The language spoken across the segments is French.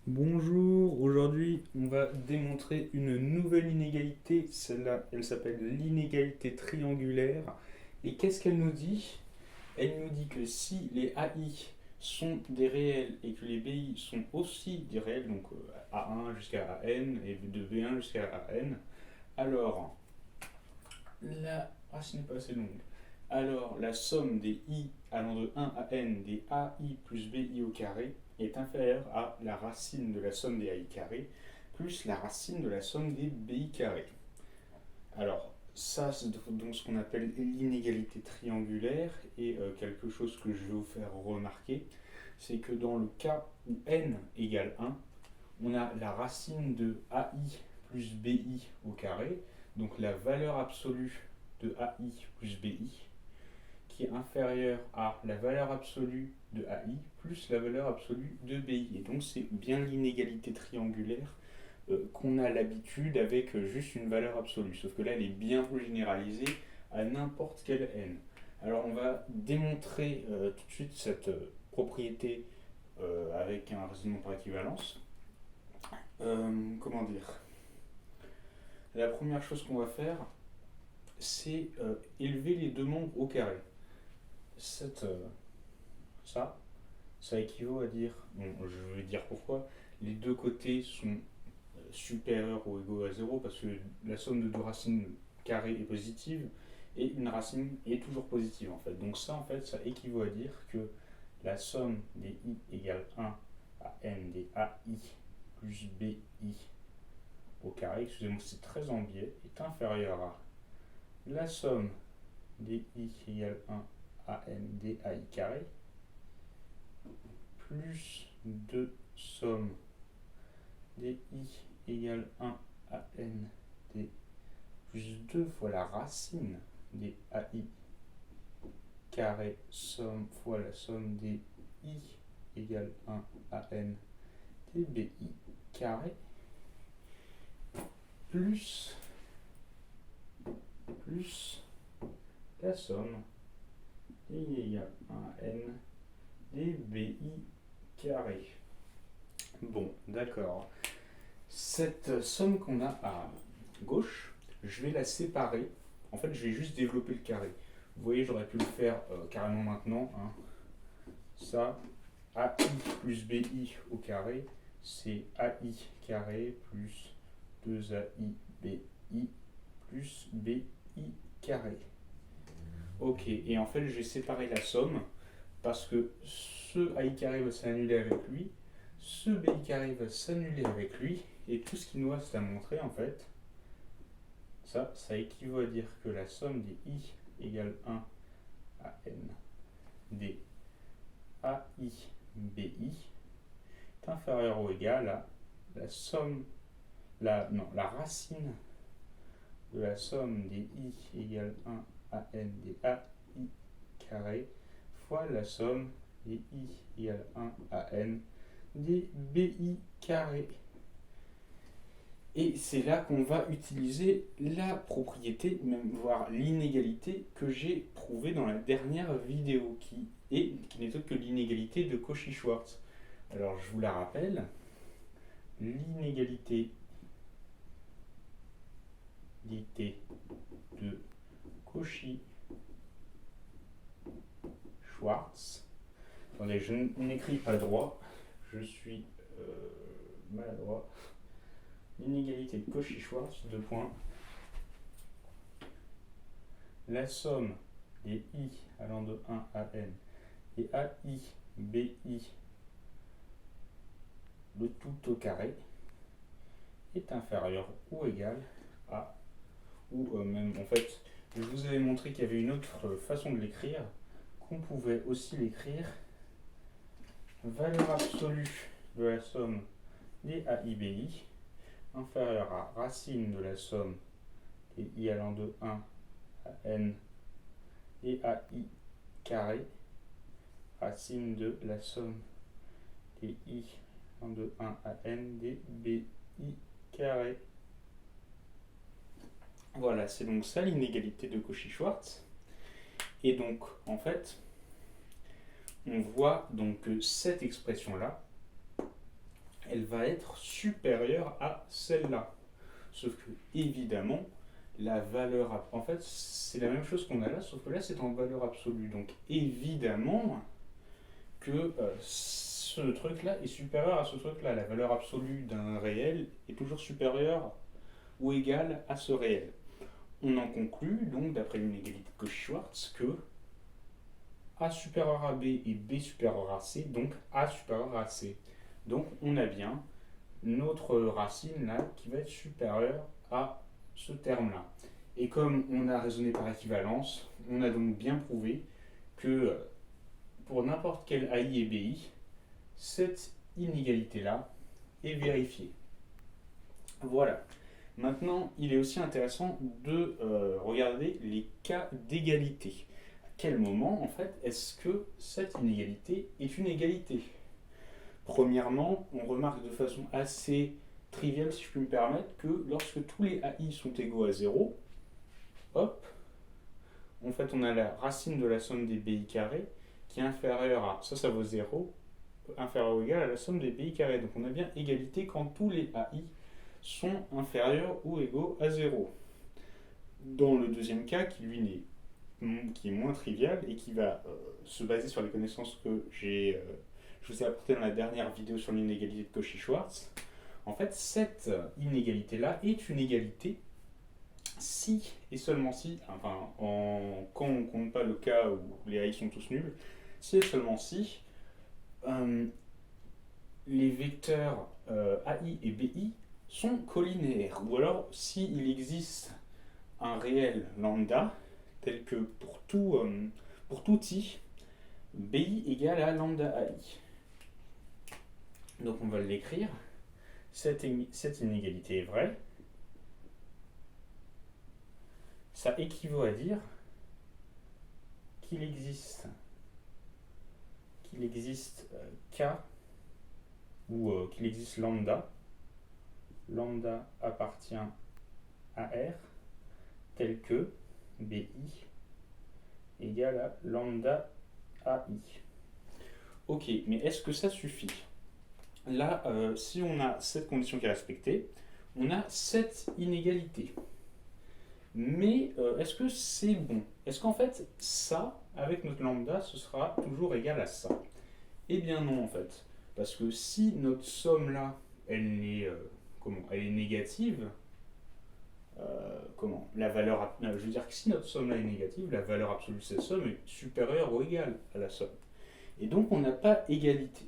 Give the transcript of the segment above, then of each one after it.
Bonjour, aujourd'hui on va démontrer une nouvelle inégalité, celle-là elle s'appelle l'inégalité triangulaire. Et qu'est-ce qu'elle nous dit? Elle nous dit que si les AI sont des réels et que les BI sont aussi des réels, donc A1 jusqu'à AN et de B1 jusqu'à AN, alors c'est pas assez longue. Alors, la somme des i allant de 1 à n des ai plus bi au carré est inférieure à la racine de la somme des ai carrés plus la racine de la somme des bi carrés. Alors, ça, c'est donc ce qu'on appelle l'inégalité triangulaire et quelque chose que je vais vous faire remarquer, c'est que dans le cas où n égale 1, on a la racine de ai plus bi au carré, donc la valeur absolue de ai plus bi, qui est inférieure à la valeur absolue de AI plus la valeur absolue de BI. Et donc c'est bien l'inégalité triangulaire qu'on a l'habitude avec juste une valeur absolue. Sauf que là, elle est bien plus généralisée à n'importe quel n. Alors on va démontrer tout de suite cette propriété avec un raisonnement par équivalence. Comment dire? La première chose qu'on va faire, c'est élever les deux membres au carré. Cette, ça, ça équivaut à dire, bon, je vais dire pourquoi, les deux côtés sont supérieurs ou égaux à 0 parce que la somme de deux racines carrées est positive et une racine est toujours positive en fait. Donc ça en fait, ça équivaut à dire que la somme des i égale 1 à n des ai plus bi au carré, excusez-moi c'est très en biais, est inférieure à la somme des i égale 1 à n des ai carré plus 2 somme des i égale 1 à n des plus 2 fois la racine des ai carré somme fois la somme des i égale 1 à n des bi carré plus la somme des i égale 1 à n des bi carré. Bon, d'accord. Cette somme qu'on a à gauche, je vais la séparer. En fait, je vais juste développer le carré. Vous voyez, j'aurais pu le faire carrément maintenant. Hein. Ça, AI plus BI au carré, c'est AI carré plus 2AI BI plus BI carré. Ok, et en fait, j'ai séparé la somme parce que ce AI carré va s'annuler avec lui, ce BI carré va s'annuler avec lui, et tout ce qui nous reste à montrer, en fait, ça équivaut à dire que la somme des i égale 1 à n des ai bi est inférieure ou égale à la somme, la racine de la somme des i égale 1 à n des ai carré fois la somme des i égale 1 à n des bi carré. Et c'est là qu'on va utiliser la propriété, même voire l'inégalité que j'ai prouvée dans la dernière vidéo, qui n'est autre que l'inégalité de Cauchy-Schwarz. Alors je vous la rappelle, l'inégalité de Cauchy-Schwarz. Attendez, je n'écris pas droit, je suis maladroit. L'inégalité de Cauchy-Schwarz, deux points. La somme des i allant de 1 à n et ai bi le tout au carré est inférieur ou égal à, ou même en fait, je vous avais montré qu'il y avait une autre façon de l'écrire, qu'on pouvait aussi l'écrire valeur absolue de la somme des ai bi inférieure à racine de la somme des i allant de 1 à n et ai carré racine de la somme des i de 1 à n des bi carré. Voilà, c'est donc ça l'inégalité de Cauchy-Schwarz. Et donc, en fait, on voit donc que cette expression-là, elle va être supérieure à celle-là. Sauf que, évidemment, la valeur... En fait, c'est la même chose qu'on a là, sauf que là, c'est en valeur absolue. Donc, évidemment que ce truc-là est supérieur à ce truc-là. La valeur absolue d'un réel est toujours supérieure ou égale à ce réel. On en conclut, donc, d'après l'inégalité de Cauchy-Schwarz, que A supérieur à B et B supérieur à C, donc A supérieur à C. Donc, on a bien notre racine là qui va être supérieure à ce terme-là. Et comme on a raisonné par équivalence, on a donc bien prouvé que pour n'importe quel AI et BI, cette inégalité-là est vérifiée. Voilà. Maintenant, il est aussi intéressant de regarder les cas d'égalité. À quel moment, en fait, est-ce que cette inégalité est une égalité ? Premièrement, on remarque de façon assez triviale, si je puis me permettre, que lorsque tous les AI sont égaux à 0, hop, en fait, on a la racine de la somme des BI carrés qui est inférieure à, ça vaut 0, inférieur ou égal à la somme des BI carrés. Donc on a bien égalité quand tous les AI sont inférieurs ou égaux à 0. Dans le deuxième cas, qui est moins trivial et qui va se baser sur les connaissances que je vous ai apportées dans la dernière vidéo sur l'inégalité de Cauchy-Schwarz, en fait, cette inégalité-là est une égalité si et seulement si, enfin, quand on ne compte pas le cas où les AI sont tous nuls, si et seulement si les vecteurs AI et BI sont collinéaires, ou alors s'il existe un réel lambda, tel que pour tout i, BI égale à lambda AI. Donc on va l'écrire. Cette inégalité est vraie. Ça équivaut à dire qu'il existe K ou qu'il existe lambda. Lambda appartient à R tel que BI égale à lambda AI. Ok, mais est-ce que ça suffit ? Là, si on a cette condition qui est respectée, on a cette inégalité. Mais est-ce que c'est bon ? Est-ce qu'en fait, ça, avec notre lambda, ce sera toujours égal à ça ? Eh bien non, en fait. Parce que si notre somme là, elle est négative, la valeur, je veux dire que si notre somme là est négative, la valeur absolue de cette somme est supérieure ou égale à la somme. Et donc on n'a pas égalité.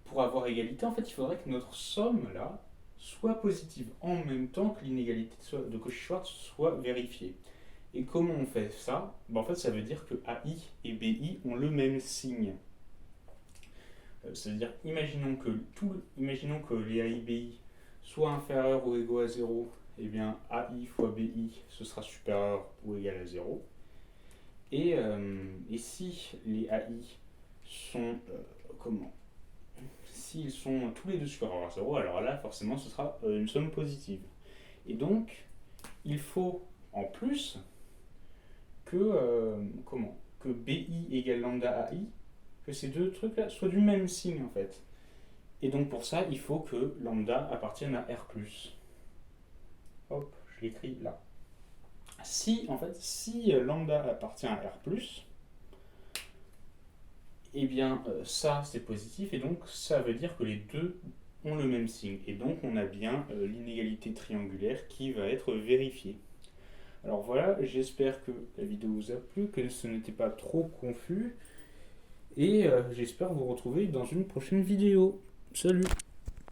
Pour avoir égalité, en fait, il faudrait que notre somme là soit positive en même temps que l'inégalité de Cauchy-Schwarz soit vérifiée. Et comment on fait ça ? En fait, ça veut dire que AI et BI ont le même signe. C'est-à-dire, imaginons que les AI et BI soient inférieurs ou égaux à 0, et bien AI fois BI, ce sera supérieur ou égal à 0. Et si les AI sont s'ils sont tous les deux supérieurs à 0, alors là, forcément, ce sera une somme positive. Et donc, il faut, en plus, que BI égale lambda AI, que ces deux trucs-là soient du même signe, en fait. Et donc, pour ça, il faut que lambda appartienne à R+. Hop, je l'écris là. Si lambda appartient à R+, eh bien ça c'est positif et donc ça veut dire que les deux ont le même signe et donc on a bien l'inégalité triangulaire qui va être vérifiée. Alors voilà, j'espère que la vidéo vous a plu, que ce n'était pas trop confus et j'espère vous retrouver dans une prochaine vidéo. Salut!